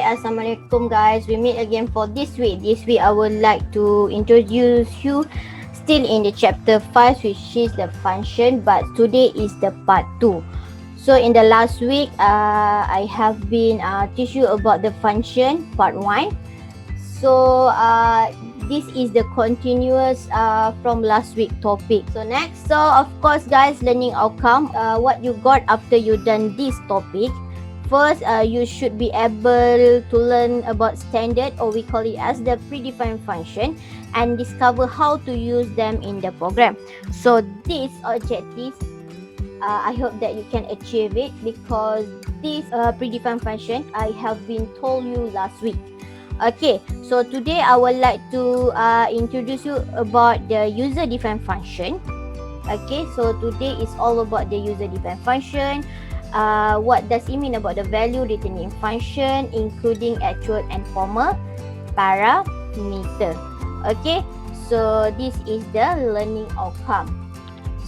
Assalamualaikum guys. We meet again for this week. This week I would like to introduce you still in the chapter 5, which is the function, but today is the part 2. So in the last week, I have been teach you about the function part 1. So this is the continuous from last week topic. So next, of course guys, learning outcome, what you got after you done this topic. First, you should be able to learn about standard, or we call it as the predefined function, and discover how to use them in the program. So these objectives, I hope that you can achieve it, because this predefined function I have been told you last week. Okay, so today I would like to introduce you about the user-defined function. Okay, so today is all about the user-defined function. What does it mean about the value returning function, including actual and formal parameter. Okay, so this is the learning outcome.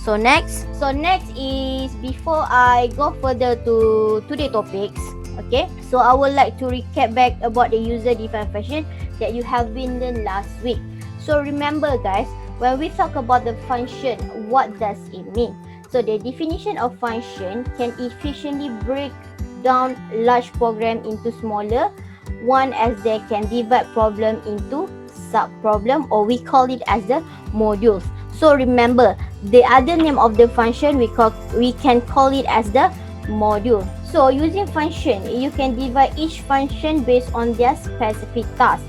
So next is, before I go further to today's topics, okay, so I would like to recap back about the user-defined function that you have been learned last week. So remember guys, when we talk about the function, what does it mean? So the definition of function can efficiently break down large program into smaller one, as they can divide problem into sub-problem, or we call it as the modules. So remember, the other name of the function we can call it as the module. So using function, you can divide each function based on their specific task.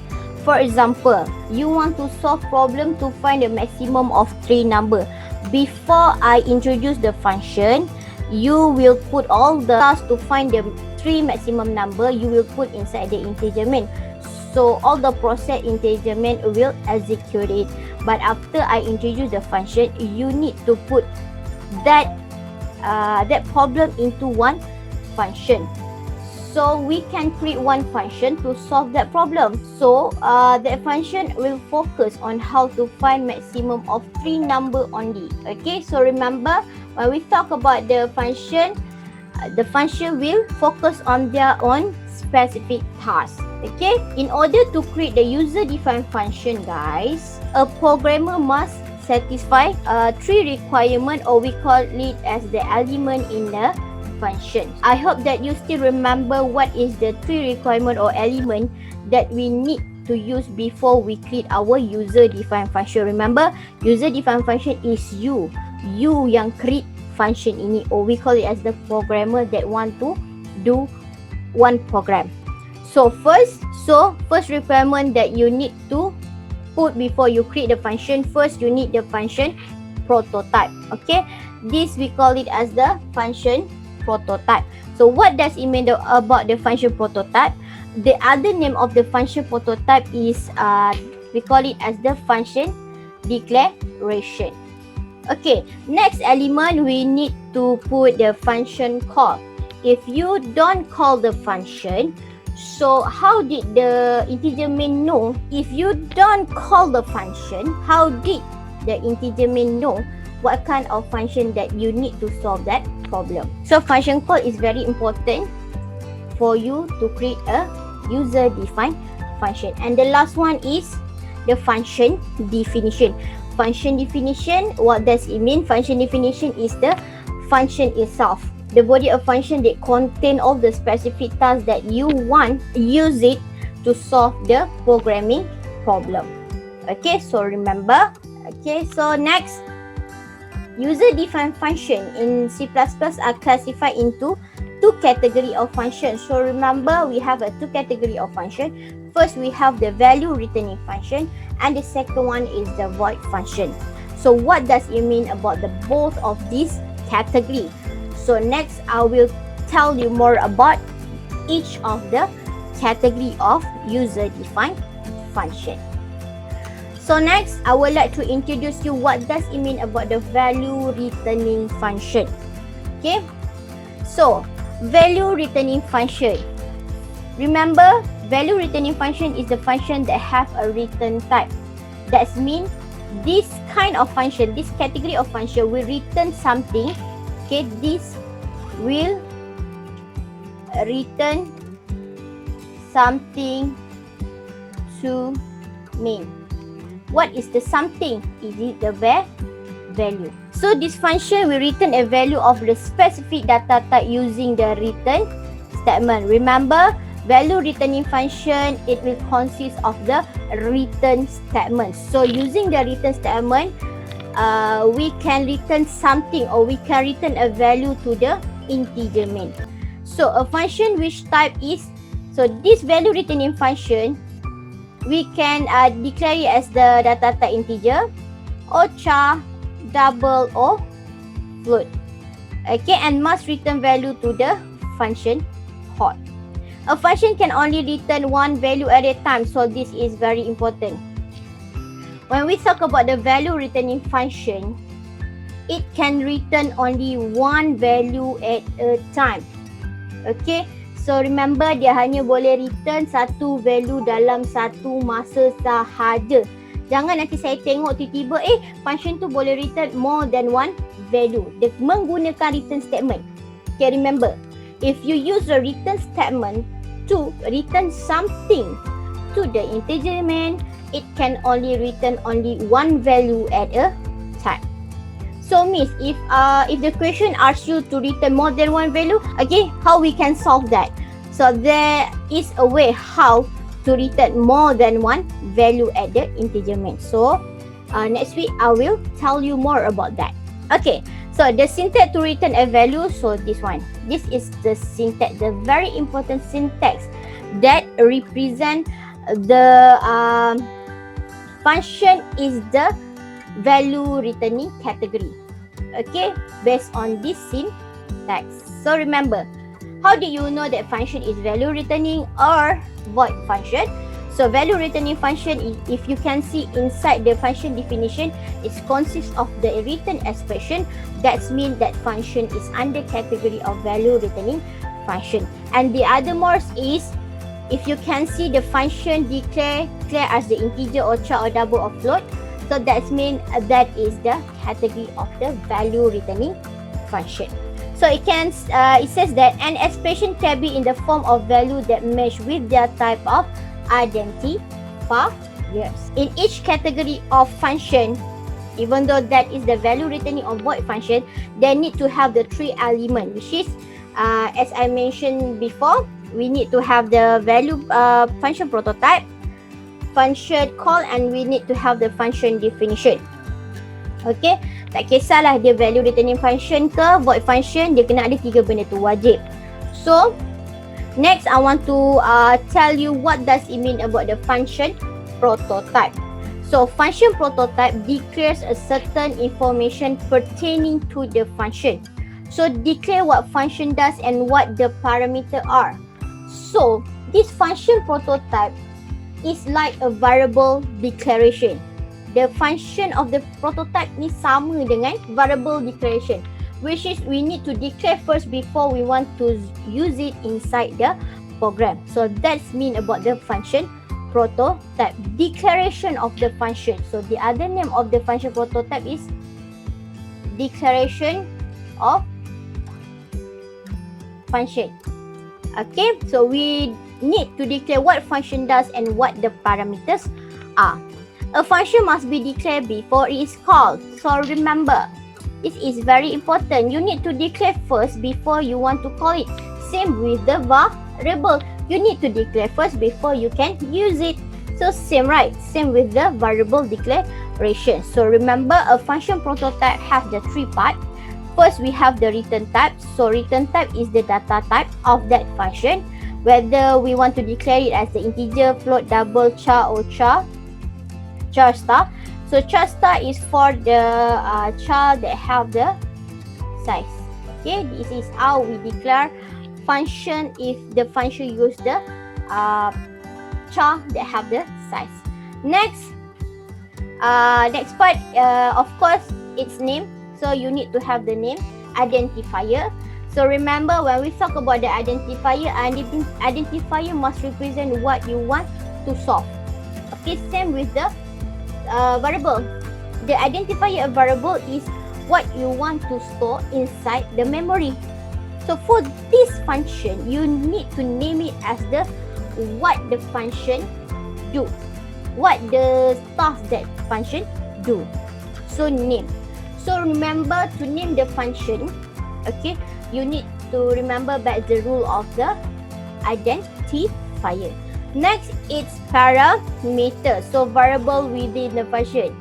For example, you want to solve problem to find the maximum of 3 number. Before I introduce the function, you will put all the tasks to find the 3 maximum number, you will put inside the integer main. So all the process integer main will execute it. But after I introduce the function, you need to put that problem into one function. So we can create one function to solve that problem. So that function will focus on how to find maximum of 3 number only. Okay, so remember, when we talk about the function will focus on their own specific task. Okay, in order to create the user-defined function guys, a programmer must satisfy 3 requirements, or we call it as the element in the function. I hope that you still remember what is the 3 requirement or element that we need to use before we create our user-defined function. Remember, user-defined function is you yang create function ini, or we call it as the programmer that want to do one program. So first requirement that you need to put before you create the function, first you need the function prototype. Okay, this we call it as the function prototype. So what does it mean about the function prototype? The other name of the function prototype is we call it as the function declaration. Okay, next element we need to put the function call. If you don't call the function, so how did the integer main know? If you don't call the function, how did the integer main know what kind of function that you need to solve that problem? So function call is very important for you to create a user-defined function. And the last one is the function definition. Function definition, what does it mean? Function definition is the function itself, the body of function that contain all the specific tasks that you want use it to solve the programming problem. Okay, so remember. Okay, so next, user-defined function in C++ are classified into 2 categories of functions. So remember, we have a 2 categories of function. First, we have the value returning function, and the second one is the void function. So what does it mean about the both of these categories? So next, I will tell you more about each of the category of user-defined function. So next, I would like to introduce you what does it mean about the value returning function. Okay, so value returning function. Remember, value returning function is the function that have a return type. That means this kind of function, this category of function will return something. Okay, this will return something to main. What is the something? Is it the value? So this function will return a value of the specific data type using the return statement. Remember, value returning function, it will consist of the return statement. So using the return statement, we can return something, or we can return a value to the integer main. So a function which type is, so this value returning function, we can declare it as the data type integer, or char, double, or float. Okay, and must return value to the function cont. A function can only return one value at a time, so this is very important. When we talk about the value returning function, it can return only one value at a time. Okay, so remember, dia hanya boleh return satu value dalam satu masa sahaja. Jangan nanti saya tengok tiba-tiba function tu boleh return more than one value. Dia menggunakan return statement. Okay, remember, if you use the return statement to return something to the integer main, it can only return only one value at a time. So miss, if the question asks you to return more than one value, okay, how we can solve that? So there is a way how to return more than one value at the integer main. So next week I will tell you more about that. Okay, so the syntax to return a value, so this one. This is the syntax, the very important syntax that represent the function is the value returning category. Okay, based on this syntax. So remember, how do you know that function is value returning or void function? So value returning function, if you can see inside the function definition, it consists of the return expression. That means that function is under category of value returning function. And the other more is, if you can see the function declare as the integer or char or double or float, so that means that is the category of the value returning function. So it says that an expression can be in the form of value that match with their type of identifiers. In each category of function, even though that is the value returning or void function, they need to have the three elements, which is as I mentioned before, we need to have the value function prototype, function call, and we need to have the function definition. Okay, tak kisahlah dia value returning function ke void function, dia kena ada tiga benda tu, wajib. So next I want to tell you what does it mean about the function prototype. So function prototype declares a certain information pertaining to the function. So declare what function does and what the parameter are. So this function prototype is like a variable declaration. The function of the prototype ni sama dengan variable declaration, which is we need to declare first before we want to use it inside the program. So that's mean about the function prototype, declaration of the function. So the other name of the function prototype is declaration of function. Okay, so we need to declare what function does and what the parameters are. A function must be declared before it is called. So remember, this is very important. You need to declare first before you want to call it. Same with the variable. You need to declare first before you can use it. So same, right? Same with the variable declaration. So remember, a function prototype has the three parts. First, we have the return type. So return type is the data type of that function. Whether we want to declare it as the integer, float, double, char, or char star. So char star is for the char that have the size. Okay, this is how we declare function if the function use the char that have the size. Next part, of course, its name. So you need to have the name identifier. So remember, when we talk about the identifier must represent what you want to solve. Okay, same with the variable. The identifier of variable is what you want to store inside the memory. So for this function, you need to name it as the what the function do, what the task that function do. So name. So remember to name the function. Okay, you need to remember back the rule of the identifier. Next, it's parameter. So variable within the function.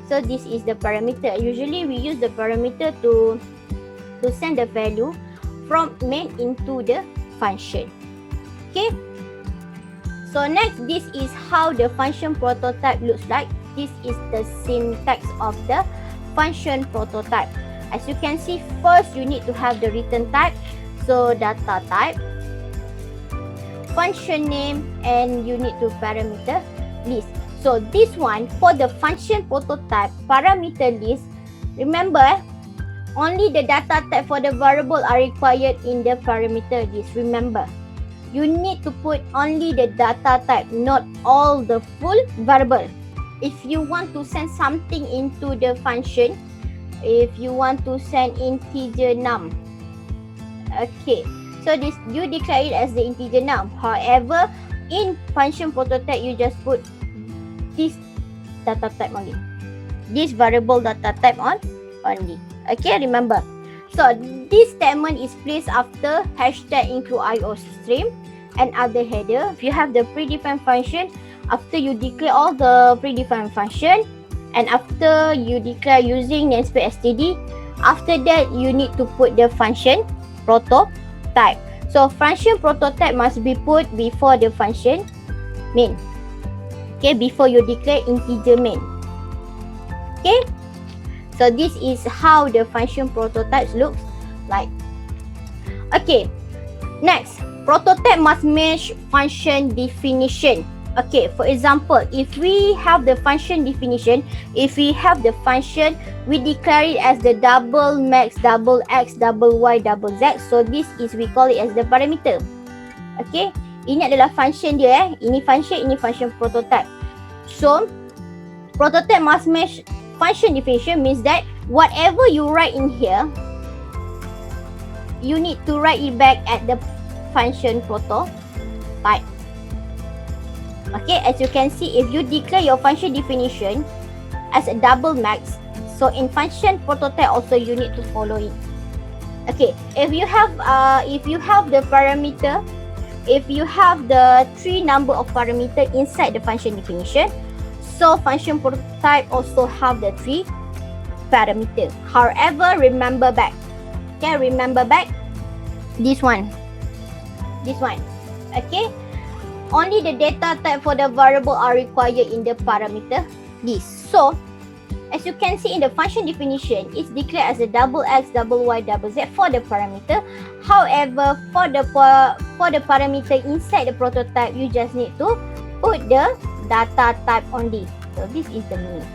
So this is the parameter. Usually we use the parameter to send the value from main into the function. Okay. So next, this is how the function prototype looks like. This is the syntax of the function prototype. As you can see, first you need to have the return type. So data type, function name, and you need to parameter list. So this one for the function prototype parameter list, remember only the data type for the variable are required in the parameter list. Remember, you need to put only the data type, not all the full variable. If you want to send something into the function, if you want to send integer num, okay, so this you declare it as the integer num. However, in function prototype, you just put this data type only, this variable data type only. Okay, remember. So this statement is placed after hashtag include IOStream and other header. If you have the predefined function, after you declare all the predefined function, and after you declare using namespace std, after that you need to put the function prototype. So function prototype must be put before the function main. Okay, before you declare integer main. Okay, so this is how the function prototypes looks like. Okay, next, prototype must match function definition. Okay, for example, if we have the function definition, if we have the function, we declare it as the double max, double x, double y, double z. So this is, we call it as the parameter. Okay, ini adalah function dia. Ini function prototype. So prototype must match function definition, means that whatever you write in here, you need to write it back at the function prototype. Okay, as you can see, if you declare your function definition as a double max, so in function prototype also you need to follow it. Okay, if you have the parameter, if you have the 3 number of parameter inside the function definition, so function prototype also have the 3 parameter. However, remember back. Okay, remember back this one. Okay, only the data type for the variable are required in the parameter list. So as you can see in the function definition, it's declared as a double x, double y, double z for the parameter. However, for the parameter inside the prototype, you just need to put the data type only. So this is the meaning.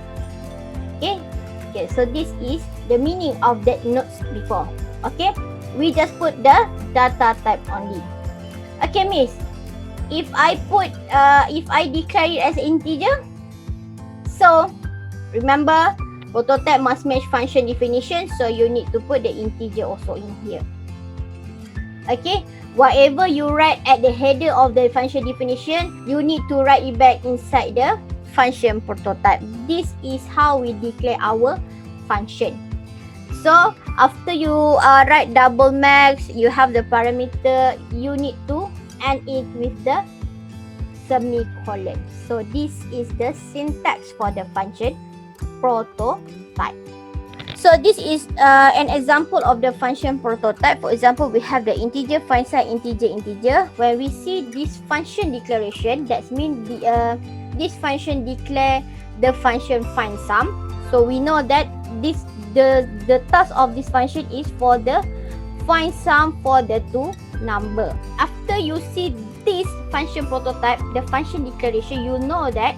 Okay, so this is the meaning of that notes before. Okay, we just put the data type only. Okay, miss, if I declare it as integer, so remember, prototype must match function definition, so you need to put the integer also in here. Okay, whatever you write at the header of the function definition, you need to write it back inside the function prototype. This is how we declare our function. So after you write double max, you have the parameter, you need to end it with the semicolon. So this is the syntax for the function prototype. So this is an example of the function prototype. For example, we have the integer, find size, integer. When we see this function declaration, that means this function declare the function find sum. So we know that the task of this function is for the find sum for the 2 number. After you see this function prototype, the function declaration, you know that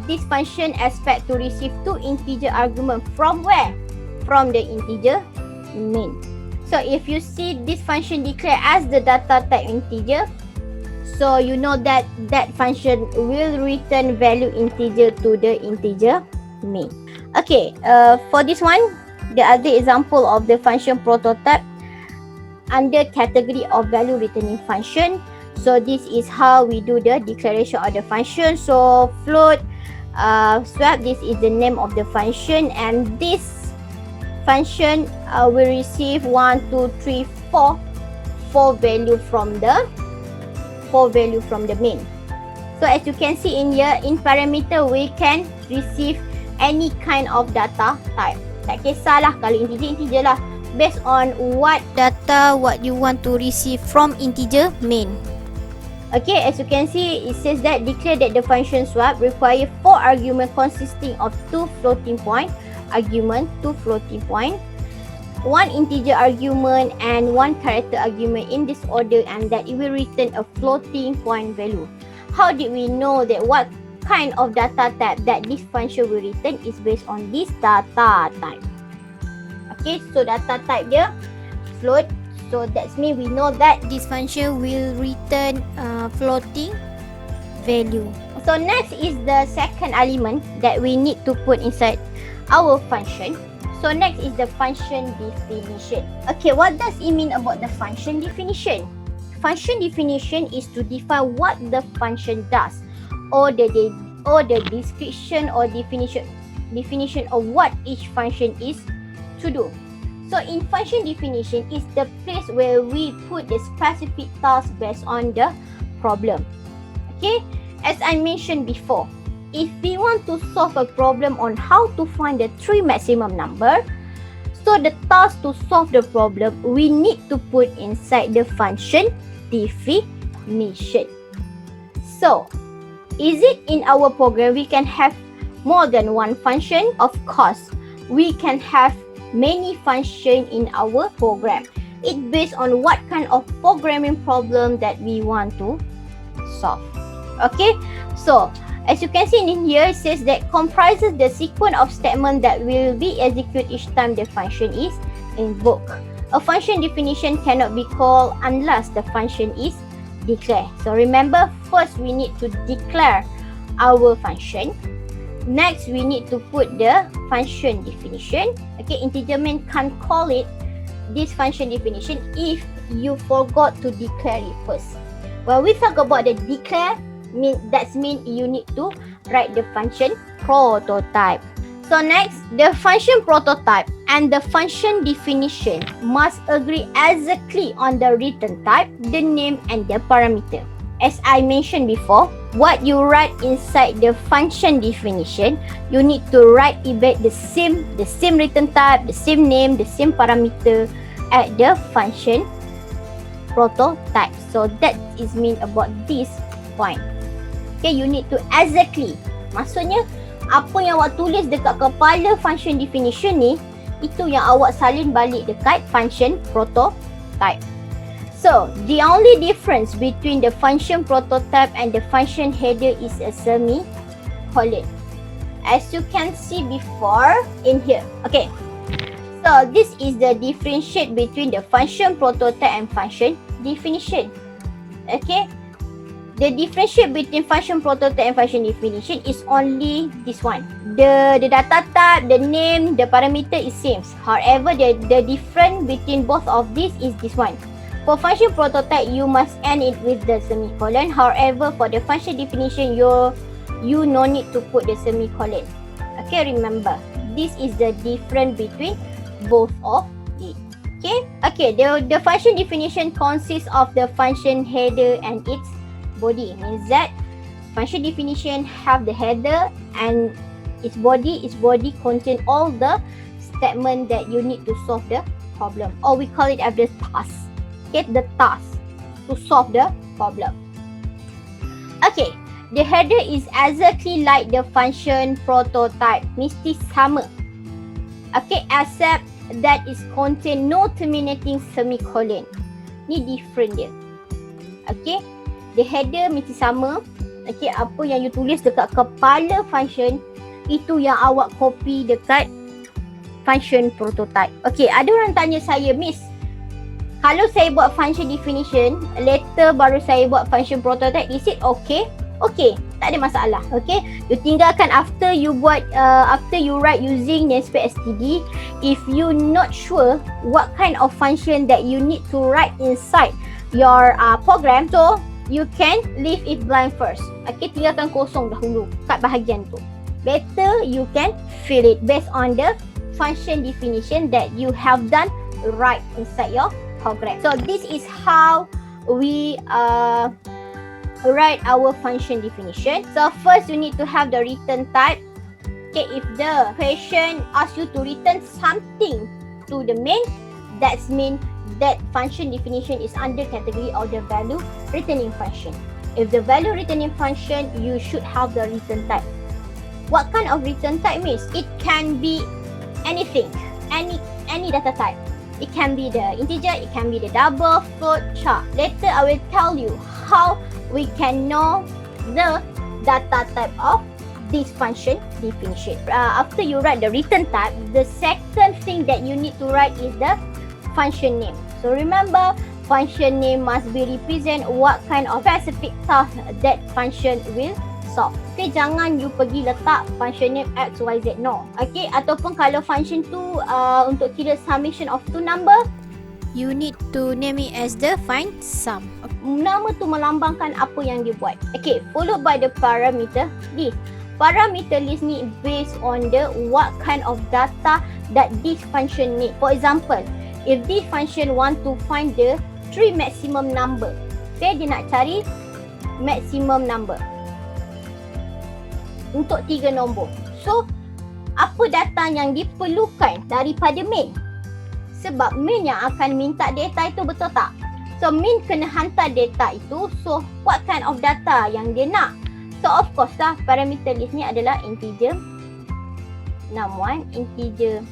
this function expect to receive 2 integer argument from where? From the integer main. So if you see this function declare as the data type integer, so you know that that function will return value integer to the integer main. Okay, for this one, the other example of the function prototype under category of value returning function. So this is how we do the declaration of the function. So float swap, this is the name of the function, and this function will receive 1, 2, 3, 4 value from the main. So as you can see in here, in parameter we can receive any kind of data type. Tak kisahlah kalau integer lah, based on what data what you want to receive from integer main. Okay, as you can see, it says that declare that the function swap require 4 arguments consisting of 2 floating point argument, 2 floating point, 1 integer argument and 1 character argument in this order, and that it will return a floating point value. How did we know that what kind of data type that this function will return is based on this data type. Okay, so data type dia float. So that means we know that this function will return floating value. So next is the second element that we need to put inside our function. So next is the function definition. Okay, what does it mean about the function definition? Function definition is to define what the function does, or the description or definition of what each function is to do. So in function definition is the place where we put the specific task based on the problem. Okay, as I mentioned before, if we want to solve a problem on how to find the 3 maximum number, so the task to solve the problem we need to put inside the function definition. So is it in our program we can have more than one function? Of course, we can have many functions in our program. It based on what kind of programming problem that we want to solve. Okay, so as you can see in here, it says that comprises the sequence of statements that will be executed each time the function is invoked. A function definition cannot be called unless the function is declared. So remember, first we need to declare our function. Next, we need to put the function definition. Okay, integer main can't call it this function definition if you forgot to declare it first. When we talk about the declare, that means you need to write the function prototype. So next, the function prototype and the function definition must agree exactly on the return type, the name and the parameter. As I mentioned before, what you write inside the function definition, you need to write it back the same return type, the same name, the same parameter at the function prototype. So that is mean about this point. Okay, you need to exactly. Maksudnya, apa yang awak tulis dekat kepala function definition ni, itu yang awak salin balik dekat function prototype. So, the only difference between the function prototype and the function header is a semicolon. As you can see before in here. Okay. So, this is the differentiate between the function prototype and function definition. Okay. The differentiate between function prototype and function definition is only this one. The data type, the name, the parameter is same. However, the difference between both of these is this one. For function prototype, you must end it with the semicolon. However, for the function definition, you no need to put the semicolon. Okay, remember, this is the difference between both of it. Okay, the function definition consists of the function header and its body. Means that function definition have the header and its body contain all the statement that you need to solve the problem, or we call it as the task. Okay, the task to solve the problem. Okay, the header is exactly like the function prototype, mesti sama. Okay, except that is contain no terminating semicolon. Ni different dia. Okay, the header mesti sama. Okay, apa yang you tulis dekat kepala function, itu yang awak copy dekat function prototype. Okay, ada orang tanya saya, Miss, kalau saya buat function definition, later baru saya buat function prototype, is it okay? Okay, tak ada masalah. Okay, you tinggalkan after you buat, after you write using namespace std. If you not sure what kind of function that you need to write inside your program, so you can leave it blank first. Okay, tinggalkan kosong dahulu kat bahagian tu. Later, you can fill it based on the function definition that you have done right inside your program. So this is how we write our function definition. So first, you need to have the return type. Okay, if the question asks you to return something to the main, that's mean that function definition is under category of the value returning function. If the value returning function, you should have the return type. What kind of return type means? It can be anything, any data type. It can be the integer, it can be the double, float, char. Later I will tell you how we can know the data type of this function definition. After you write the return type, the second thing that you need to write is the function name. So remember, function name must be represent what kind of specific task that function will solve. Okay, jangan you pergi letak function name x, y, z, no. Okay, ataupun kalau function tu untuk kira summation of two number, you need to name it as the find sum. Nama tu melambangkan apa yang dia buat. Okay, followed by the parameter list. Parameter list ni based on the what kind of data that this function need. For example, if this function want to find the 3 maximum number, okay, dia nak cari maximum number untuk 3 nombor. So, apa data yang diperlukan daripada main? Sebab main yang akan minta data itu, betul tak? So, main kena hantar data itu. So, what kind of data yang dia nak? So, of course lah, parameter list ni adalah integer num1, integer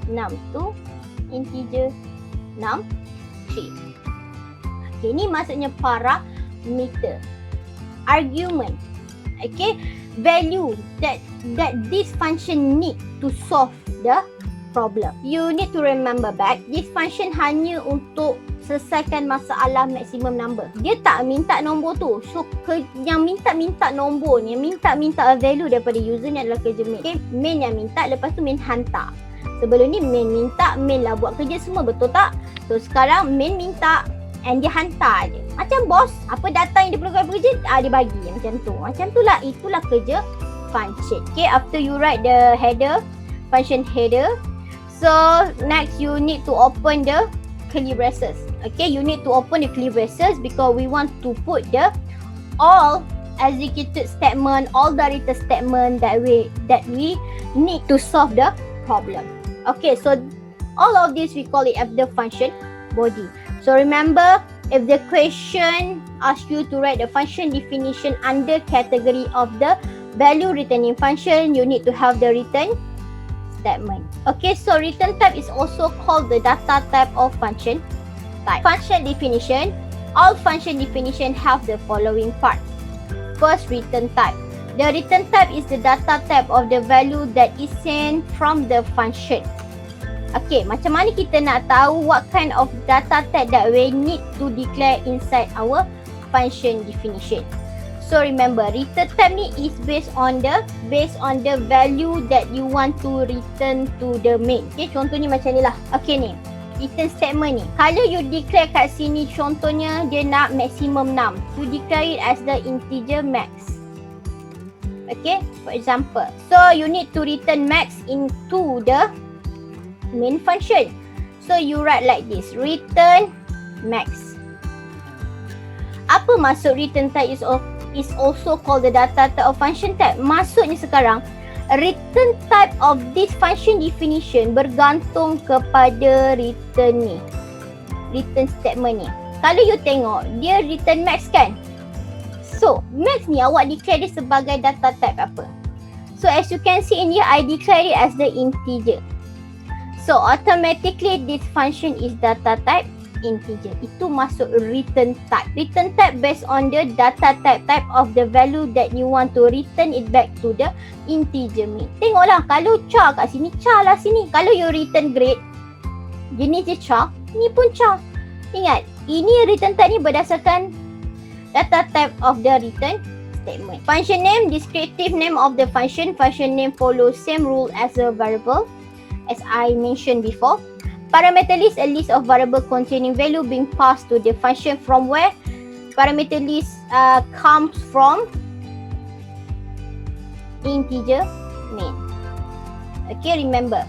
num2, integer num3. Okay, ni maksudnya parameter. Argument. Okay, value that this function need to solve the problem. You need to remember back, this function hanya untuk selesaikan masalah maximum number. Dia tak minta nombor tu. So, yang minta nombor ni, yang minta value daripada user ni adalah kerja main. Okay, main yang minta, lepas tu main hantar. Sebelum ni main minta, main lah buat kerja semua, betul tak? So, sekarang main minta and dia hantar je. Macam bos, apa data yang dia perlukan bekerja, dia bagi macam tu. Macam tu lah, itulah kerja function. Okay, after you write the header, function header, so next you need to open the curly braces. Okay, you need to open the curly braces because we want to put the all executed statement, all the written statement that we need to solve the problem. Okay, so all of this we call it as the function body. So remember, if the question asks you to write the function definition under category of the value returning function, you need to have the return statement. Okay, so return type is also called the data type of function type. Function definition. All function definition have the following part. First, return type. The return type is the data type of the value that is sent from the function. Okay, macam mana kita nak tahu what kind of data type that we need to declare inside our function definition? So remember, return type ni is based on the value that you want to return to the main. Okay, contohnya macam ni lah. Okay ni, return statement ni. Kalau you declare kat sini, contohnya dia nak maximum 6. You declare it as the integer max. Okay, for example. So you need to return max into the main function. So you write like this, return max. Apa maksud return type is also called the data type of function type? Maksudnya sekarang, return type of this function definition bergantung kepada return ni, return statement ni. Kalau you tengok, dia return max kan? So, max ni awak declare dia sebagai data type apa? So, as you can see in here, I declare it as the integer. So, automatically this function is data type integer. Itu masuk return type. Return type based on the data type of the value that you want to return it back to the integer main. Tengoklah, kalau char kat sini, char lah sini. Kalau you return grade, jenis dia char, ni pun char. Ingat, ini return type ni berdasarkan data type of the return statement. Function name, descriptive name of the function. Function name follows same rule as a variable, as I mentioned before. Parameter list, a list of variable containing value being passed to the function from where parameter list comes from integer main. Okay, remember.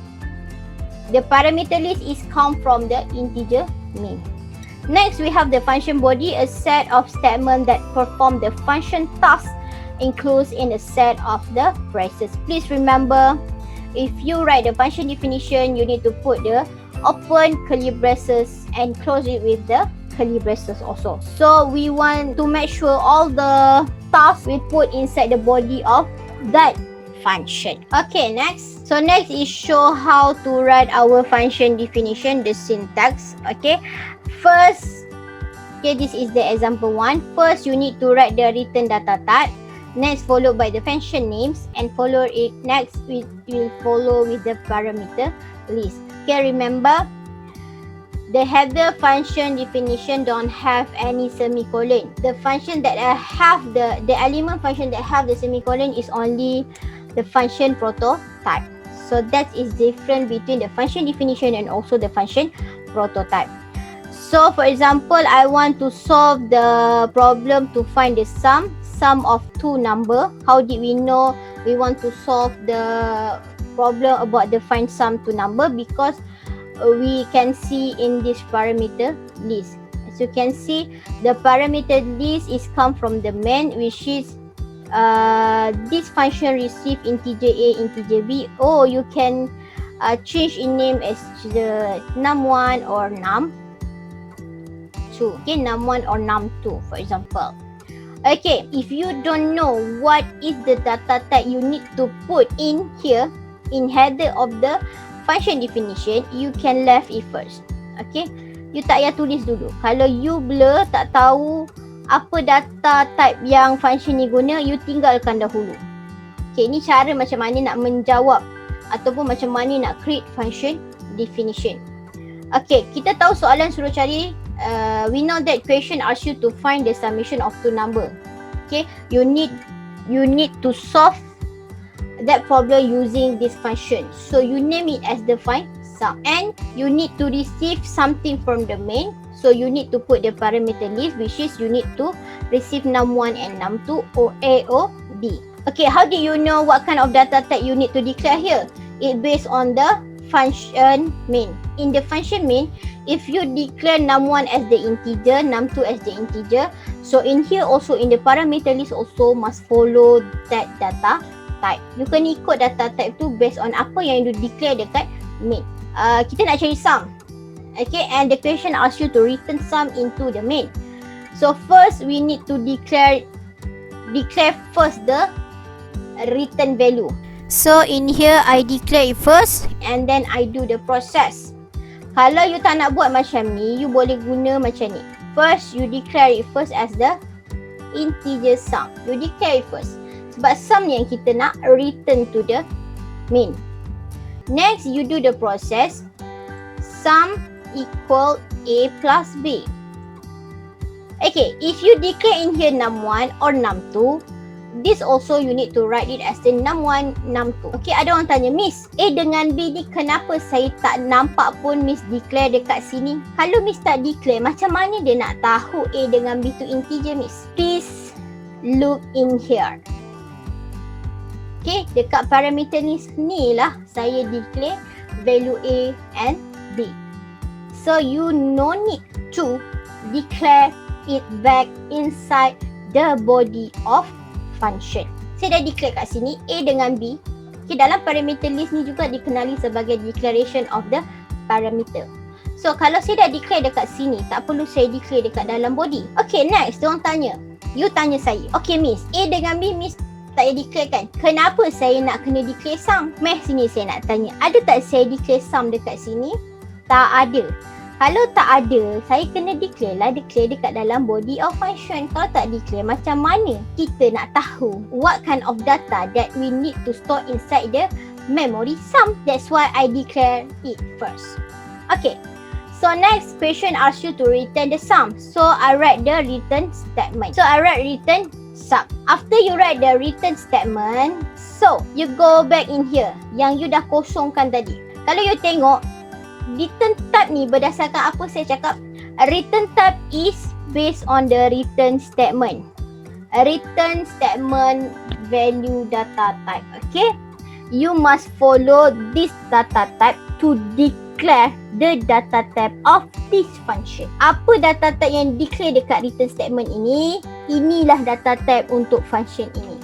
The parameter list is come from the integer main. Next, we have the function body, a set of statements that perform the function task enclosed in a set of the braces. Please remember, if you write the function definition, you need to put the open curly braces and close it with the curly braces also. So we want to make sure all the tasks we put inside the body of that function. Okay, next. So next is show how to write our function definition, the syntax. Okay, first, okay, this is the example 1. First, you need to write the return data type. Next, followed by the function names, and follow it. Next, we will follow with the parameter list. Okay, remember, the header function definition don't have any semicolon. The function that have the element function that have the semicolon is only the function prototype. So that is different between the function definition and also the function prototype. So for example, I want to solve the problem to find the sum of two number. How did we know we want to solve the problem about the find sum to number? Because we can see in this parameter list. As you can see, the parameter list is come from the main, which is this function receive integer A, integer B. Oh, you can change in name as the num1 or num2. Okay, num1 or num2 for example. Okay, if you don't know what is the data type you need to put in here, in header of the function definition, you can left it first. Okay, you tak payah tulis dulu. Kalau you blur, tak tahu apa data type yang function ni guna, you tinggalkan dahulu. Okay, ni cara macam mana nak menjawab ataupun macam mana nak create function definition. Okay, kita tahu soalan suruh cari, we know that question asks you to find the summation of two number. Okay, you need to solve that problem using this function. So you name it as the find sum, and you need to receive something from the main. So you need to put the parameter list, which is you need to receive num1 and num2 or A or B. Okay, how do you know what kind of data type you need to declare here? It based on the function main. In the function main, if you declare num1 as the integer, num2 as the integer, so in here also in the parameter list also must follow that data type. You can ikut data type tu based on apa yang you declare dekat main. Kita nak cari sum. Okay, and the question asks you to return sum into the main. So first we need to declare first the return value. So in here I declare it first and then I do the process. Kalau you tak nak buat macam ni, you boleh guna macam ni. First you declare it first as the integer sum. You declare it first. Sebab sum yang kita nak return to the main. Next you do the process sum equal A plus B. Okay, if you declare in here num1 or num2, this also you need to write it as the num1, num2. Okay, ada orang tanya, Miss, A dengan B ni kenapa saya tak nampak pun Miss declare dekat sini? Kalau Miss tak declare, macam mana dia nak tahu A dengan B tu integer, Miss? Please look in here. Okay, dekat parameter ni lah saya declare value A and B. So you no need to declare it back inside the body of function. Saya dah declare kat sini A dengan B. Okay, dalam parameter list ni juga dikenali sebagai declaration of the parameter. So kalau saya dah declare dekat sini, tak perlu saya declare dekat dalam body. Okay, next, diorang tanya. You tanya saya, okay Miss, A dengan B Miss tak payah declare kan? Kenapa saya nak kena declare sum? Sini saya nak tanya, ada tak saya declare sum dekat sini? Tak ada. Kalau tak ada, saya kena declare dekat dalam body of function. Kalau tak declare, macam mana kita nak tahu what kind of data that we need to store inside the memory sum? That's why I declare it first. Okay, so next question asks you to return the sum. So I write the return statement. So I write return sum. After you write the return statement, so you go back in here yang you dah kosongkan tadi. Kalau you tengok, return type ni berdasarkan apa saya cakap, return type is based on the return statement. A return statement value data type. Okay, you must follow this data type to declare the data type of this function. Apa data type yang declare dekat return statement ini? Inilah data type untuk function ini.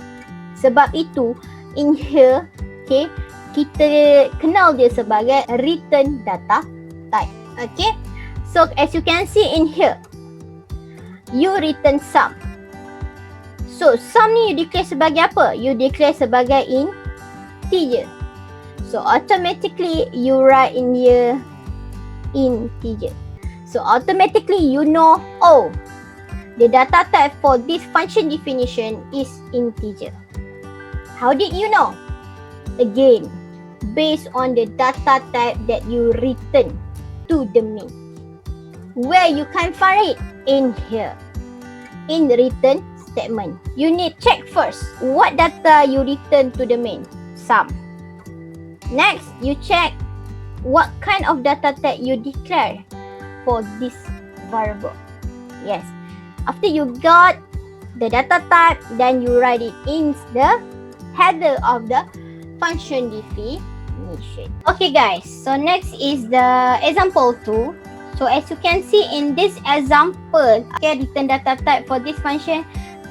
Sebab itu, in here, okay, kita kenal dia sebagai return data type. Okay, so as you can see in here, you return sum. So sum ni you declare sebagai apa? You declare sebagai integer. So automatically you write in here integer. So automatically you know, oh, the data type for this function definition is integer. How did you know? Again, based on the data type that you return to the main. Where you can find it? In here, in the return statement. You need check first what data you return to the main, sum. Next, you check what kind of data type you declare for this variable. Yes, after you got the data type, then you write it in the header of the function definition. Okay guys, so next is the example 2. So as you can see in this example, okay, return data type for this function,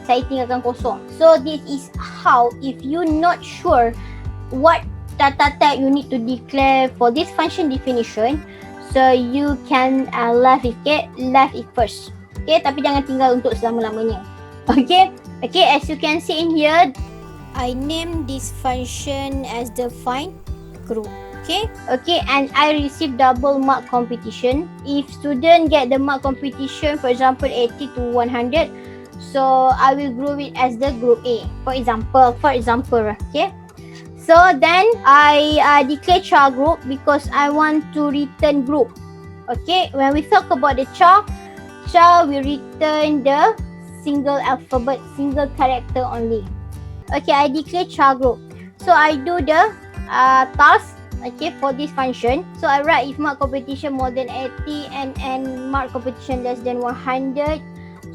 saya tinggalkan kosong. So this is how, if you not sure what data type you need to declare for this function definition, so you can left it first. Okay, tapi jangan tinggal untuk selama-lamanya. Okay, as you can see in here, I name this function as the find group. Okay, and I receive double mark competition. If student get the mark competition, for example 80 to 100, so I will group it as the group A. For example, okay. So then I declare char group because I want to return group. Okay, when we talk about the char will return the single alphabet, single character only. Okay, I declare char group. So I do the task, okay, for this function. So I write if mark competition more than 80 and mark competition less than 100.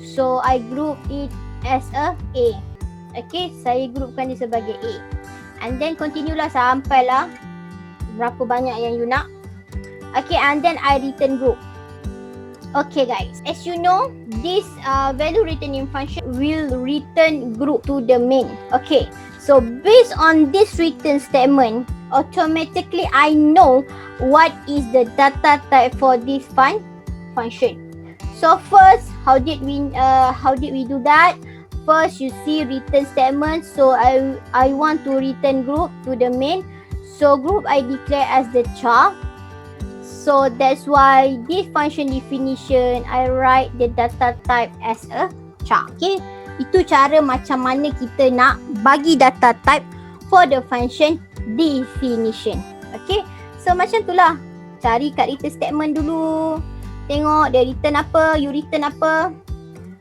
So I group it as a A. Okay, saya groupkan dia sebagai A. And then continue lah sampailah berapa banyak yang you nak. Okay, and then I return group. Okay guys, as you know, this value returning function will return group to the main. Okay, so based on this return statement, automatically I know what is the data type for this function. So first, how did we do that? First, you see return statement. So I want to return group to the main. So group I declare as the char. So that's why this function definition I write the data type as a char. Okay, itu cara macam mana kita nak bagi data type for the function definition. Okay, so macam itulah, cari kat return statement dulu, tengok dia return apa, you return apa.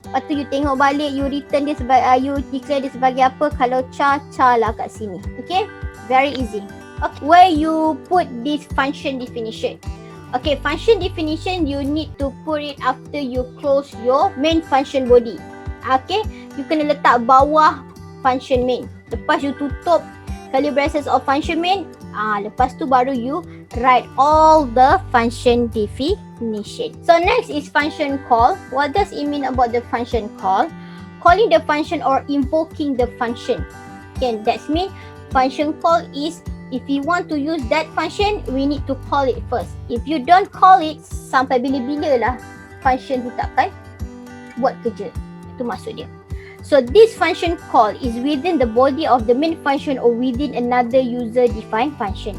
Lepas tu you tengok balik, you return dia sebagai you declare dia sebagai apa. Kalau char lah kat sini. Okay, very easy. Okay, where you put this function definition? Okay, function definition you need to put it after you close your main function body. Okay, you kena letak bawah function main. Lepas you tutup curly braces of function main, lepas tu baru you write all the function definition. So next is function call. What does it mean about the function call? Calling the function or invoking the function. Okay, that's mean function call is if you want to use that function, we need to call it first. If you don't call it, sampai bila-bila lah function tu takkan buat kerja. Itu maksud dia. So this function call is within the body of the main function or within another user defined function.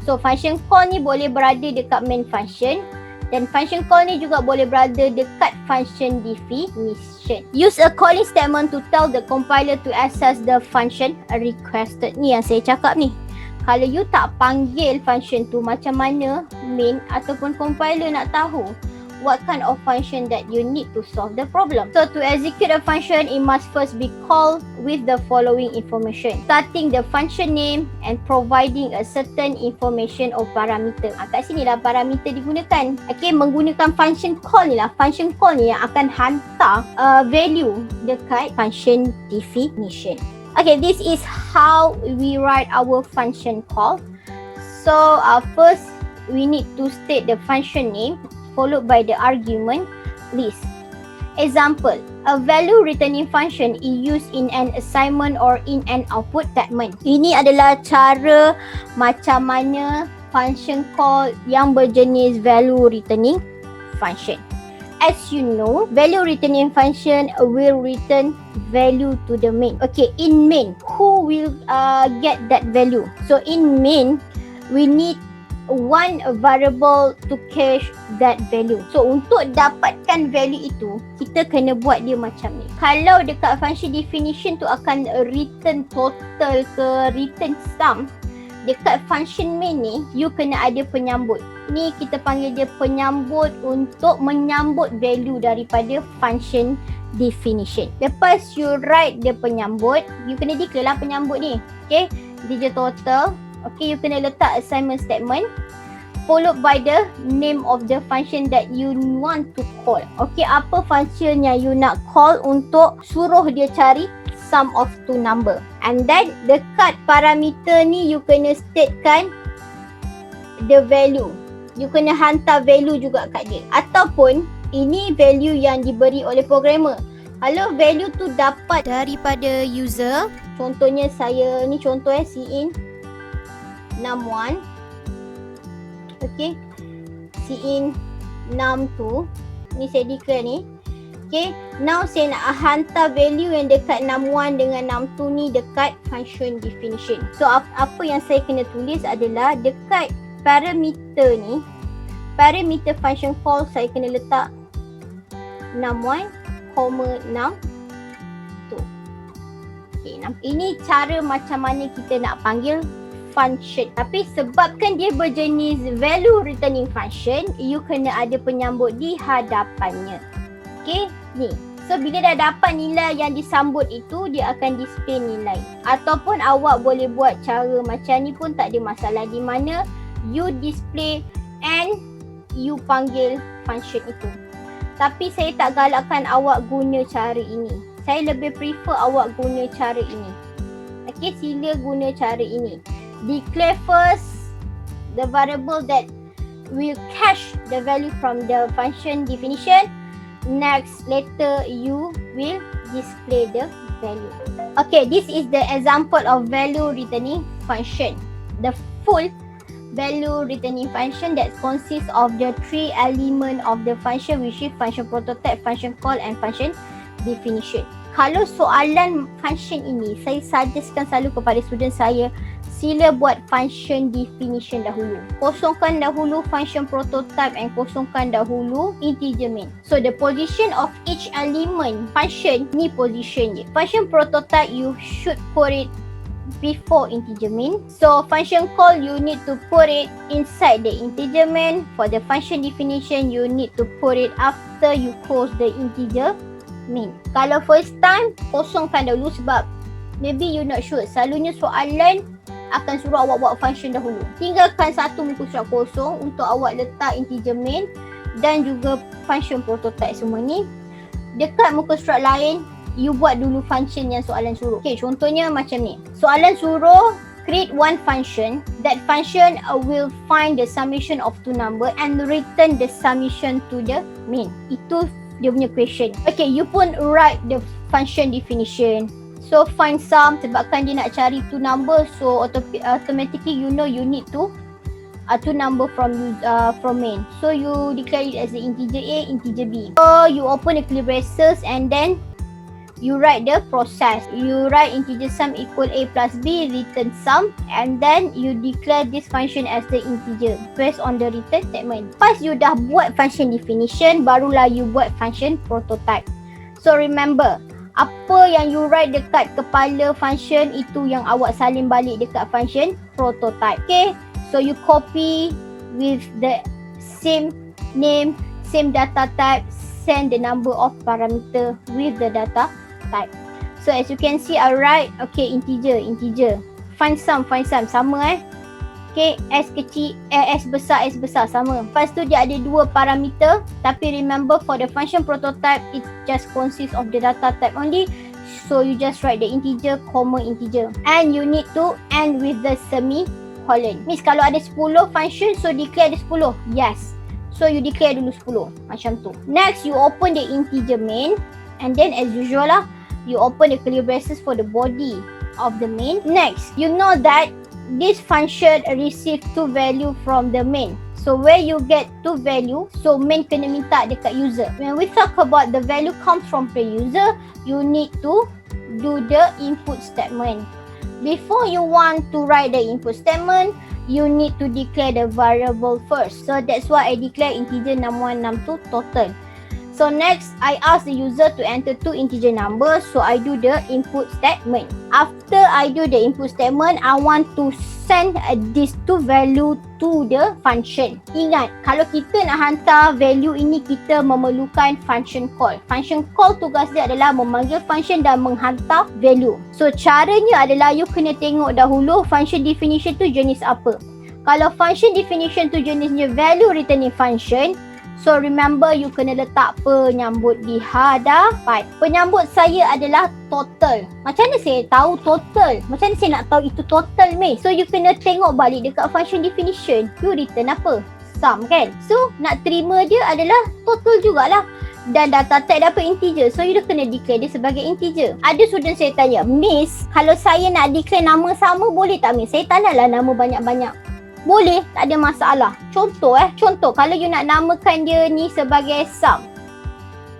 So function call ni boleh berada dekat main function, dan function call ni juga boleh berada dekat function definition. Use a calling statement to tell the compiler to access the function requested. Ni yang saya cakap ni. Kalau you tak panggil function tu, macam mana main ataupun compiler nak tahu what kind of function that you need to solve the problem. So to execute a function, it must first be called with the following information, starting the function name and providing a certain information or parameter. Kat sini lah parameter digunakan. Okay, menggunakan function call ni lah. Function call ni yang akan hantar value dekat function definition. Okay, this is how we write our function call. So first we need to state the function name followed by the argument list. Example, a value returning function is used in an assignment or in an output statement. Ini adalah cara macam mana function call yang berjenis value returning function. As you know, value returning function will return value to the main. Okay, in main, who will get that value? So in main, we need one variable to cache that value. So untuk dapatkan value itu, kita kena buat dia macam ni. Kalau dekat function definition tu akan return total ke return sum, dekat function main ni, you kena ada penyambut. Ni kita panggil dia penyambut untuk menyambut value daripada function definition. Lepas you write the penyambut, you kena declare lah penyambut ni. Okay, integer total. Okay, you kena letak assignment statement followed by the name of the function that you want to call. Okay, apa function yang you nak call untuk suruh dia cari sum of two number. And then dekat parameter ni you kena statekan the value. You kena hantar value juga kat dia. Ataupun ini value yang diberi oleh programmer. Kalau value tu dapat daripada user, contohnya saya ni contoh cin num1. Okay, cin num2. Ni saya declare ni. Okay, now saya nak hantar value yang dekat num1 dengan num2 ni dekat function definition. So apa yang saya kena tulis adalah dekat parameter ni, parameter function call saya kena letak num1, num2. Okay, ini cara macam mana kita nak panggil function. Tapi sebabkan dia berjenis value returning function, you kena ada penyambut di hadapannya. Okay, ni. So bila dah dapat nilai yang disambut itu, dia akan display nilai. Ataupun awak boleh buat cara macam ni pun tak ada masalah, di mana you display and you panggil function itu. Tapi saya tak galakkan awak guna cara ini. Saya lebih prefer awak guna cara ini. Okay, sila guna cara ini. Declare first the variable that will cache the value from the function definition. Next, later you will display the value. Okay, this is the example of value returning function. The full value returning function that consists of the three elements of the function, which is function prototype, function call and function definition. Kalau soalan function ini, saya suggestkan selalu kepada student saya, sila buat function definition dahulu. Kosongkan dahulu function prototype and kosongkan dahulu integer main. So the position of each element function ni position je. Function prototype you should put it before integer main. So function call you need to put it inside the integer main. For the function definition you need to put it after you close the integer main. Kalau first time, kosongkan dahulu sebab maybe you not sure. Selalunya soalan akan suruh awak buat function dahulu. Tinggalkan satu muka surat kosong untuk awak letak integer main dan juga function prototype semua ni. Dekat muka surat lain, you buat dulu function yang soalan suruh. Okay, contohnya macam ni. Soalan suruh create one function. That function will find the summation of two number and return the summation to the main. Itu dia punya question. Okay, you pun write the function definition. So find sum, sebabkan dia nak cari two number, so automatically you know you need to two number from main. So you declare it as the integer A, integer B. So you open the curly braces and then you write the process. You write integer sum equal A plus B, return sum, and then you declare this function as the integer based on the return statement. Pas you dah buat function definition, barulah you buat function prototype. So remember, apa yang you write dekat kepala function, itu yang awak salin balik dekat function prototype. Okay, so you copy with the same name, same data type, send the number of parameter with the data type. So as you can see, alright, okay, integer. Find sum, sama Okay, S kecil, S besar, sama. Lepas tu dia ada dua parameter, tapi remember for the function prototype, it just consists of the data type only. So you just write the integer, integer. And you need to end with the semicolon. Miss, kalau ada 10 function, so declare ada 10. Yes. So you declare dulu 10. Macam tu. Next, you open the integer main. And then as usual lah, you open the curly braces for the body of the main. Next, you know that this function receive two value from the main. So where you get two value, so main kena minta dekat user. When we talk about the value comes from the user, you need to do the input statement. Before you want to write the input statement, you need to declare the variable first. So that's why I declare integer 6162 total. So next, I ask the user to enter two integer numbers. So I do the input statement. After I do the input statement, I want to send these two value to the function. Ingat, kalau kita nak hantar value ini, kita memerlukan function call. Function call tugas dia adalah memanggil function dan menghantar value. So caranya adalah you kena tengok dahulu function definition tu jenis apa. Kalau function definition tu jenisnya value returning function, so remember you kena letak penyambut di hadapan. Penyambut saya adalah total. Macam mana saya tahu total? Macam mana saya nak tahu itu total, Miss? So you kena tengok balik dekat function definition. You return apa? Sum kan? So nak terima dia adalah total jugalah. Dan data type dapat integer. So you dah kena declare dia sebagai integer. Ada student saya tanya, Miss, kalau saya nak declare nama sama boleh tak, Miss? Saya tak naklah nama banyak-banyak. Boleh, tak ada masalah. Contoh kalau you nak namakan dia ni sebagai sum,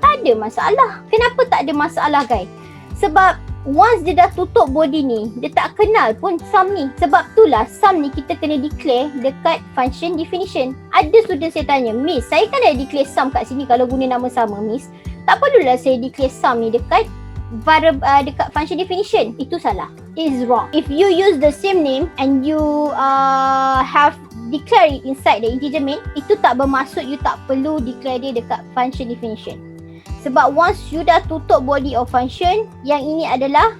tak ada masalah. Kenapa tak ada masalah, guys? Sebab once dia dah tutup body ni, dia tak kenal pun sum ni. Sebab itulah sum ni kita kena declare dekat function definition. Ada student saya tanya, Miss, saya kan dah declare sum kat sini kalau guna nama sama, Miss. Tak perlulah saya declare sum ni dekat dekat function definition. Itu salah. It is wrong. If you use the same name and you have declare it inside the integer main, itu tak bermaksud you tak perlu declare dia dekat function definition. Sebab once you dah tutup body of function, yang ini adalah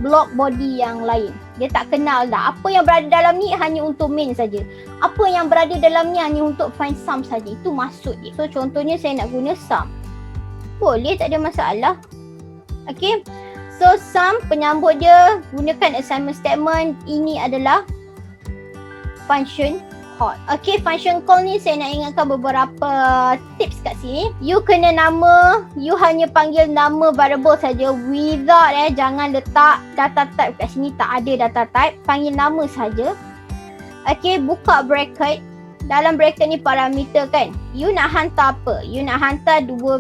block body yang lain. Dia tak kenal dah. Apa yang berada dalam ni hanya untuk main saja. Apa yang berada dalam ni hanya untuk find sum saja. Itu maksud dia. So contohnya saya nak guna sum. Boleh, tak ada masalah. Okay, so sum penyambut dia gunakan assignment statement. Ini adalah function call. Okay, function call ni saya nak ingatkan beberapa tips kat sini. You kena nama, you hanya panggil nama variable saja without jangan letak data type kat sini. Tak ada data type, panggil nama saja. Okay, buka bracket. Dalam bracket ni parameter kan. You nak hantar apa? You nak hantar dua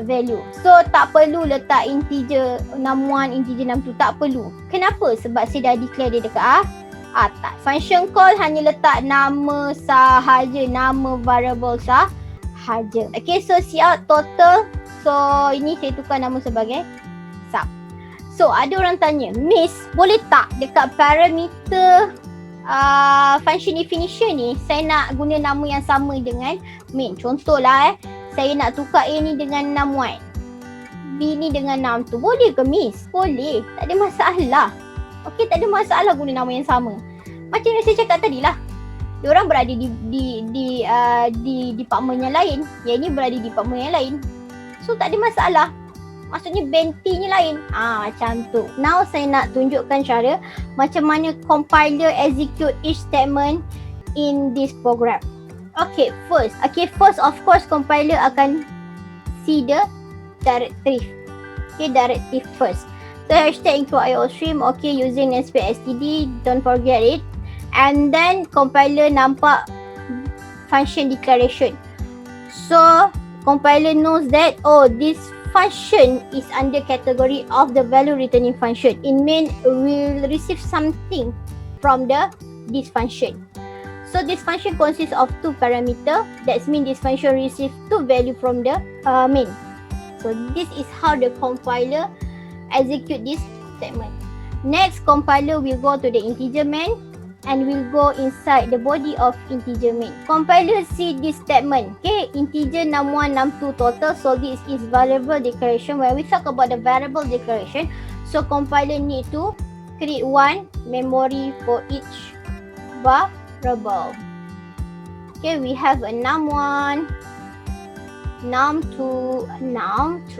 value. So tak perlu letak integer 61, integer 62, tak perlu. Kenapa? Sebab saya dah declare dia dekat atas. Function call hanya letak nama sahaja, nama variable sahaja. Okay, so cout total. So ini saya tukar nama sebagai sum. So ada orang tanya, Miss, boleh tak dekat parameter function definition ni saya nak guna nama yang sama dengan main? Contohlah saya nak tukar A ni dengan 61, B ni dengan 62. Boleh ke, Miss? Boleh. Tak ada masalah. Okey, tak ada masalah guna nama yang sama. Macam yang saya cakap tadi lah. Diorang berada di department yang lain. Yang ni berada di department yang lain. So tak ada masalah. Maksudnya bentinya lain. Macam tu. Now saya nak tunjukkan cara macam mana compiler execute each statement in this program. Okay, first of course compiler akan see the directive. Okay, directive first. So hashtag include IO stream. Okay, using namespace std, don't forget it. And then compiler nampak function declaration. So compiler knows that this function is under category of the value returning function. In main will receive something from this function. So this function consists of two parameter. That means this function receives two value from the main. So this is how the compiler execute this statement. Next, compiler will go to the integer main. and will go inside the body of integer main. Compiler see this statement. Okay, integer 6162 total. So this is variable declaration. When we talk about the variable declaration, so compiler need to create one memory for each variable. Okay, we have a num1, num2, num3.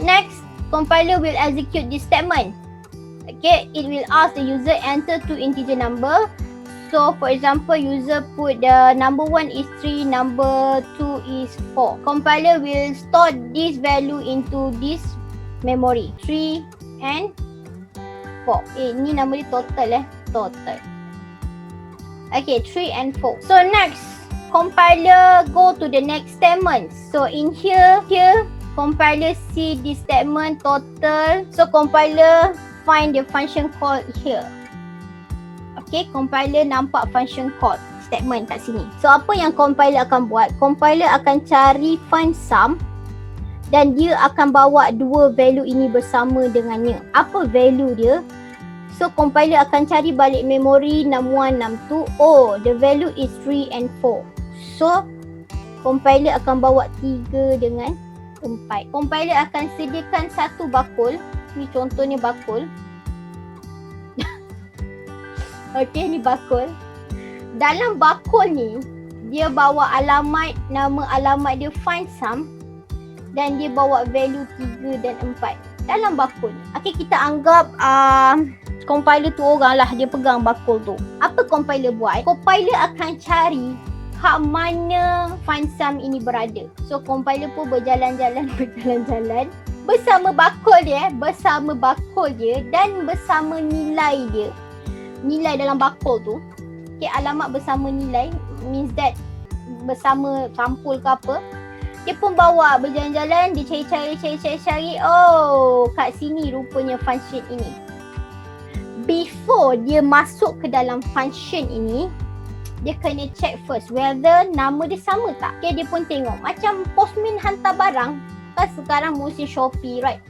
Next, compiler will execute this statement. Okay, it will ask the user enter two integer number. So for example, user put the number 1 is 3, number 2 is 4. Compiler will store this value into this memory, 3 and 4. Ni nama dia total total. Okay, 3 and 4. So next, compiler go to the next statement. So in here compiler see this statement total. So compiler find the function call here. Okay, compiler nampak function call statement kat sini. So apa yang compiler akan buat? Compiler akan cari find sum dan dia akan bawa dua value ini bersama dengannya. Apa value dia? So compiler akan cari balik memori 6162. Oh, the value is 3 and 4. So compiler akan bawa 3 dengan 4. Compiler akan sediakan satu bakul. Ni contohnya bakul. Okey, ni bakul. Dalam bakul ni, dia bawa alamat, nama alamat dia find sum dan dia bawa value 3 dan 4 dalam bakul ni. Okey, kita anggap compiler tu orang lah, dia pegang bakul tu. Apa compiler buat? Compiler akan cari kat mana find sum ini berada. So compiler pun berjalan-jalan bersama bakul dia, dan bersama nilai dia. Nilai dalam bakul tu. Okay, alamat bersama nilai means that bersama sampul ke apa. Dia pun bawa berjalan-jalan, dia cari. Oh, kat sini rupanya function ini. Before dia masuk ke dalam function ini, dia kena check first whether nama dia sama tak. Okay, dia pun tengok. Macam postman hantar barang. Kan sekarang musim Shopee, right?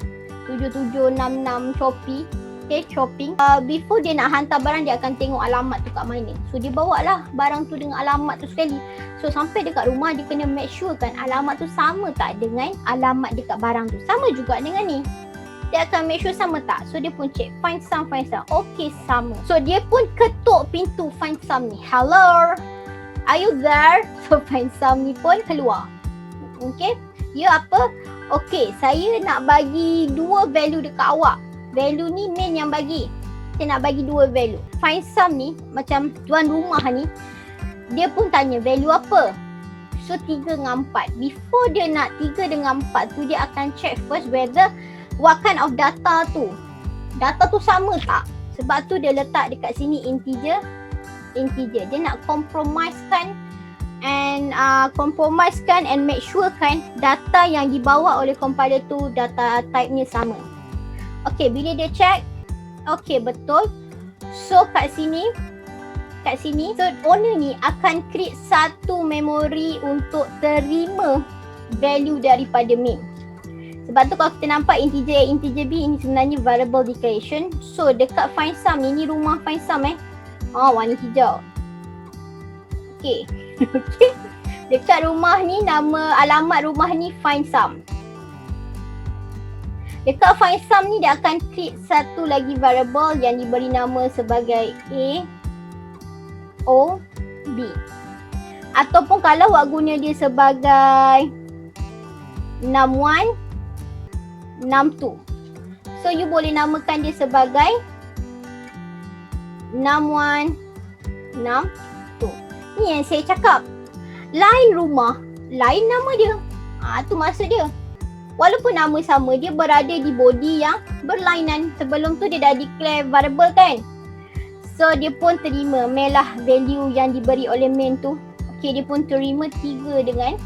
7766 Shopee. Okay, shopping. Before dia nak hantar barang, dia akan tengok alamat tu kat mana. So dia bawa lah barang tu dengan alamat tu sekali. So sampai dekat rumah, dia kena make sure kan alamat tu sama tak dengan alamat dekat barang tu. Sama juga dengan ni. Dia akan make sure sama tak. So dia pun check find sum. Okay, sama. So dia pun ketuk pintu find sum ni. Hello, are you there? So find sum ni pun keluar. Okay, dia apa? Okay, saya nak bagi dua value dekat awak. Value ni main yang bagi. Saya nak bagi dua value. Find sum ni, macam tuan rumah ni, dia pun tanya value apa. So 3 dengan 4. Before dia nak 3 dengan 4 tu, dia akan check first whether what kind of data tu. Data tu sama tak? Sebab tu dia letak dekat sini integer. Dia nak compromisekan and make sure kan data yang dibawa oleh compiler tu data type-nya sama. Okay, bila dia check, okay, betul. So kat sini, so owner ni akan create satu memori untuk terima value daripada main. Sebab tu kalau kita nampak integer A, integer B, ini sebenarnya variable declaration. So dekat find sum ni rumah find sum warna hijau. Okay. Dekat rumah ni, nama alamat rumah ni find sum. Dekat find sum ni dia akan create satu lagi variable yang diberi nama sebagai A, O, B. Ataupun kalau awak guna dia sebagai num1, num2. So you boleh namakan dia sebagai num1, num2. Ni yang saya cakap. Lain rumah, lain nama dia. Tu maksud dia. Walaupun nama sama, dia berada di body yang berlainan. Sebelum tu dia dah declare variable kan. So dia pun terima melah value yang diberi oleh main tu. Okay, dia pun terima 3 dengan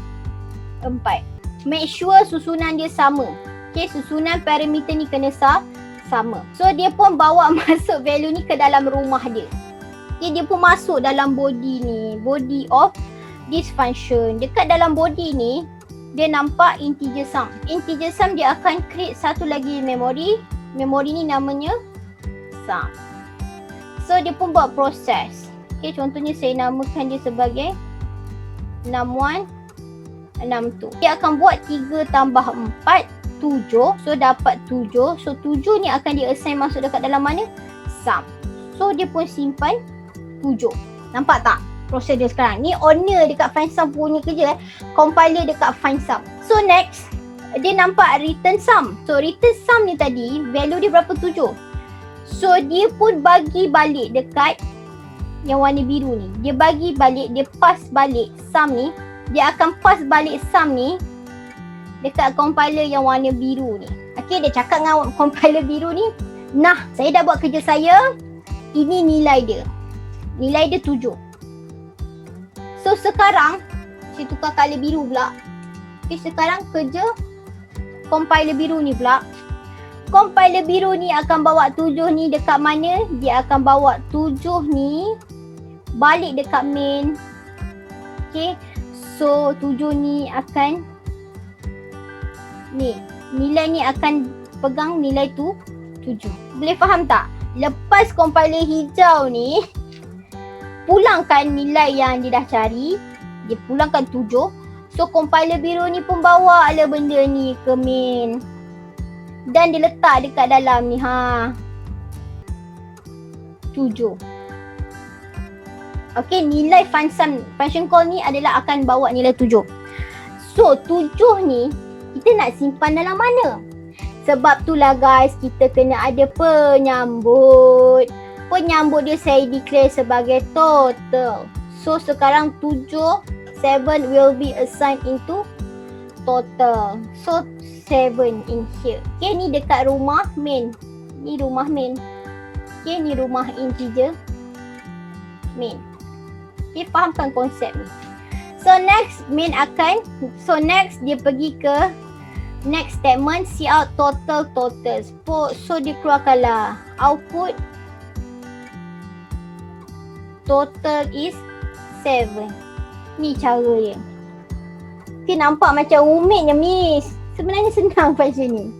4. Make sure susunan dia sama. Okay, susunan parameter ni kena sama. So dia pun bawa masuk value ni ke dalam rumah dia. Okay, dia pun masuk dalam body ni. Body of this function. Dekat dalam body ni, dia nampak integer sum. Integer sum dia akan create satu lagi memori. Memori ni namanya sum. So dia pun buat proses. Okay, contohnya saya namakan dia sebagai 61, 62. Dia akan buat 3 tambah 4, 7. So dapat 7. So 7 ni akan dia assign masuk dekat dalam mana? Sum. So dia pun simpan 7. Nampak tak proses dia sekarang? Ni owner dekat find sum punya kerja compiler dekat find sum. So next, dia nampak return sum. So return sum ni tadi value dia berapa? 7. So dia pun bagi balik dekat yang warna biru ni. Dia bagi balik, dia pass balik sum ni. Dia akan pass balik sum ni dekat compiler yang warna biru ni. Okay, dia cakap dengan compiler biru ni, nah, saya dah buat kerja saya. Ini nilai dia. Nilai dia 7. So sekarang, saya tukar color biru pula. Okay, sekarang kerja compiler biru ni pula. Compiler biru ni akan bawa 7 ni dekat mana? Dia akan bawa 7 ni balik dekat main. Okay, so 7 ni akan ni, nilai ni akan pegang nilai tu 7. Boleh faham tak? Lepas compiler hijau ni pulangkan nilai yang dia dah cari, dia pulangkan 7. So compiler biru ni pun bawa lah benda ni ke main dan dia letak dekat dalam ni 7. Okay, nilai function call ni adalah akan bawa nilai 7. So 7 ni kita nak simpan dalam mana? Sebab itulah guys, kita kena ada penyambut. Penyambut dia saya declare sebagai total. So sekarang 7 will be assigned into total. So 7 in here. Okay, ni dekat rumah main. Ni rumah main. Okay, ni rumah integer main. Okay, fahamkan konsep ni. So next dia pergi ke next statement, cout totals. So dia keluarkanlah output total is 7. Ni cara dia. Okay, nampak macam rumit je miss. Sebenarnya senang function ni.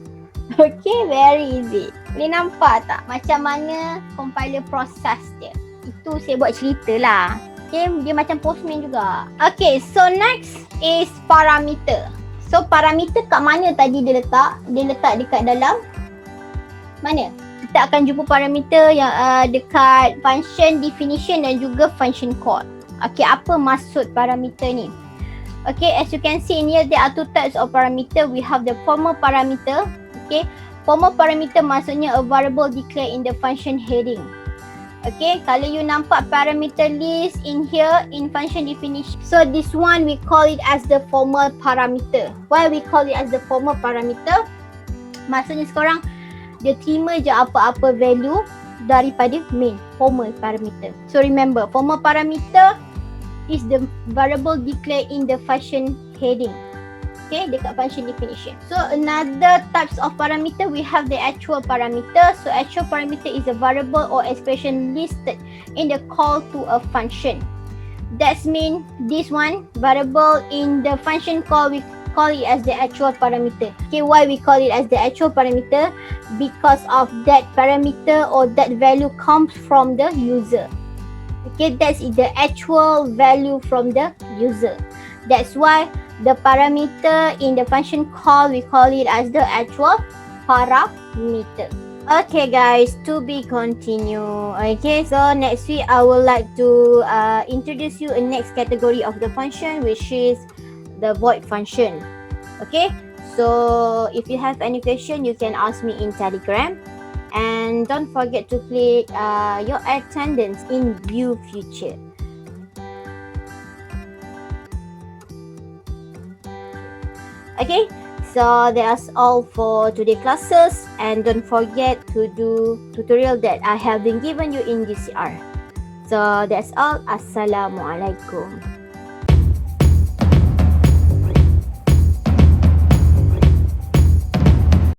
Okay, very easy. Boleh nampak tak macam mana compiler proses dia? Itu saya buat cerita lah. Okay, dia macam postman juga. Okay, so next is parameter. So parameter kat mana tadi dia letak? Dia letak dekat dalam mana? Kita akan jumpa parameter yang dekat function definition dan juga function call. Okay, apa maksud parameter ni? Okay, as you can see in here, there are two types of parameter. We have the formal parameter. Okay, formal parameter maksudnya a variable declared in the function heading. Okay, kalau you nampak parameter list in here in function definition, so this one we call it as the formal parameter. Why we call it as the formal parameter? Maksudnya sekarang dia terima je apa-apa value daripada main formal parameter. So remember, formal parameter is the variable declared in the function heading. Okay, dekat function definition. So another types of parameter, we have the actual parameter. So actual parameter is a variable or expression listed in the call to a function. That's mean this one variable in the function call, we call it as the actual parameter. Okay, why we call it as the actual parameter? Because of that parameter or that value comes from the user. Okay, that's the actual value from the user. That's why the parameter in the function call, we call it as the actual parameter. Okay guys, to be continued. Okay, so next week I would like to introduce you a next category of the function, which is the void function. Okay, so if you have any question, you can ask me in Telegram. And don't forget to click your attendance in view future. Okay, so that's all for today's classes, and don't forget to do tutorial that I have been given you in DCR. So that's all. Assalamualaikum.